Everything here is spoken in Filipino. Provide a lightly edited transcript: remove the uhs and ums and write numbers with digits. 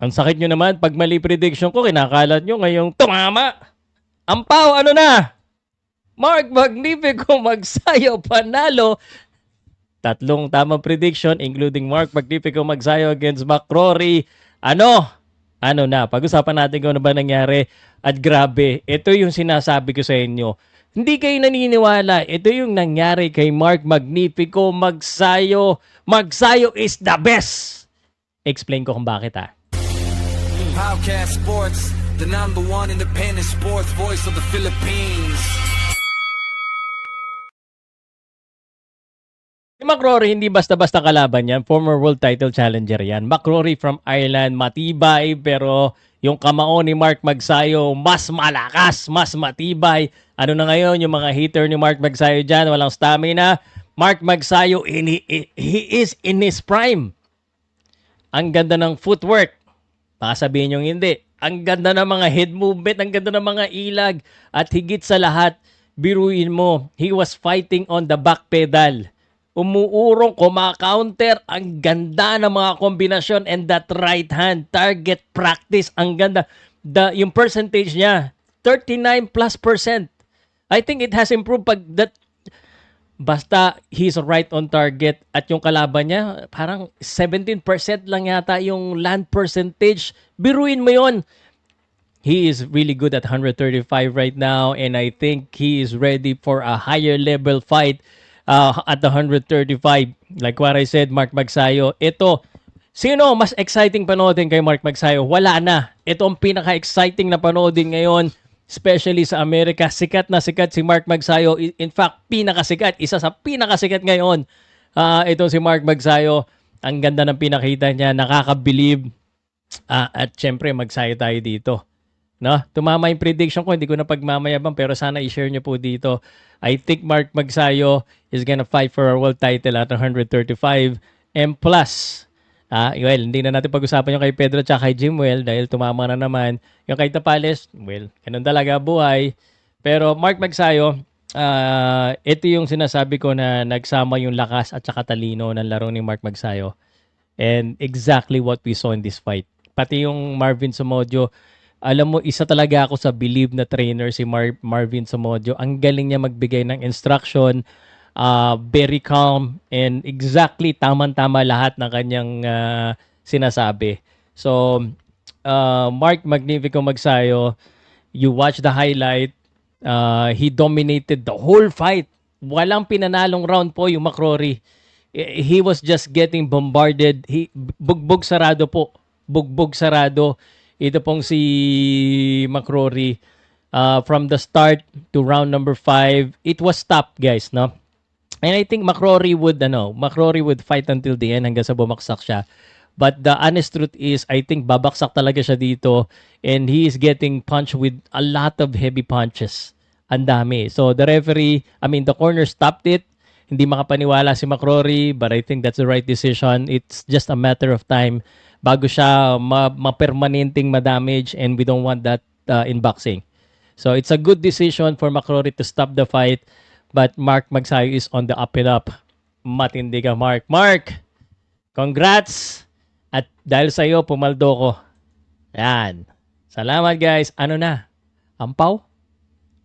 Ang sakit nyo naman, pag mali prediction ko, kinakalat nyo ngayong tumama. Ampaw, ano na? Mark Magnifico magsayo panalo. Tatlong tamang prediction, including Mark Magnifico magsayo against McCrory. Ano? Ano na? Pag-usapan natin kung ano ba nangyari. At grabe, ito yung sinasabi ko sa inyo. Hindi kayo naniniwala. Ito yung nangyari kay Mark Magnifico magsayo. Magsayo is the best. Explain ko kung bakit Podcast Sports, the number one independent sports voice of the Philippines. Si McCrory, hindi basta-basta kalaban yan. Former world title challenger yan. McCrory from Ireland, matibay, pero yung kamao ni Mark Magsayo, mas malakas, mas matibay. Ano na ngayon, yung mga hater ni Mark Magsayo dyan, walang stamina. Mark Magsayo, he is in his prime. Ang ganda ng footwork. Baka sabihin nyo hindi. Ang ganda ng mga head movement, ang ganda ng mga ilag. At higit sa lahat, biruin mo, he was fighting on the back pedal. Umuurong, kumakaunter, ang ganda ng mga kombinasyon and that right hand, target practice, ang ganda. Yung percentage niya, 39+%. I think it has improved pag that basta he's right on target at yung kalaban niya, parang 17% lang yata yung land percentage. Biruin mo yon. He is really good at 135 right now and I think he is ready for a higher level fight at the 135. Like what I said, Mark Magsayo, ito, sino mas exciting panoodin kay Mark Magsayo? Wala na. Ito ang pinaka-exciting na panoodin ngayon, especially sa Amerika. Sikat na sikat si Mark Magsayo. In fact, pinakasikat. Isa sa pinakasikat ngayon. Ito si Mark Magsayo. Ang ganda ng pinakita niya. Nakakabilib. At syempre, magsayo tayo dito. No? Tumama yung prediction ko. Hindi ko na pagmamayabang pero sana i-share nyo po dito. I think Mark Magsayo is gonna fight for a world title at 135. And plus, well, hindi na natin pag-usapan yung kay Pedro at kay Jimwell dahil tumama na naman. Yung kay Tapales, well, ganun talaga buhay. Pero Mark Magsayo, ito yung sinasabi ko na nagsama yung lakas at saka talino ng laro ni Mark Magsayo. And exactly what we saw in this fight. Pati yung Marvin Somodio, alam mo, isa talaga ako sa believe na trainer si Marvin Somodio. Ang galing niya magbigay ng instruction, very calm, and exactly tamang-tama lahat ng kanyang sinasabi. So, Mark Magnifico Magsayo, you watch the highlight, he dominated the whole fight. Walang pinanalong round po yung McCrory. He was just getting bombarded. Bugbog sarado po. Bugbog sarado. Ito pong si McCrory from the start to round number 5, it was stopped, guys, no? And I think McCrory would fight until the end hanggang sa bumaksak siya. But the honest truth is, I think babaksak talaga siya dito and he is getting punched with a lot of heavy punches. Ang dami. So the the corner stopped it. Hindi makapaniwala si McCrory, but I think that's the right decision. It's just a matter of time bago siya ma-permanenteng ma-damage and we don't want that in boxing. So it's a good decision for McCrory to stop the fight, but Mark Magsayo is on the up and up. Matindi ka, Mark. Mark, congrats! At dahil sa iyo, pumaldo ko. Yan. Salamat, guys. Ano na? Ampaw?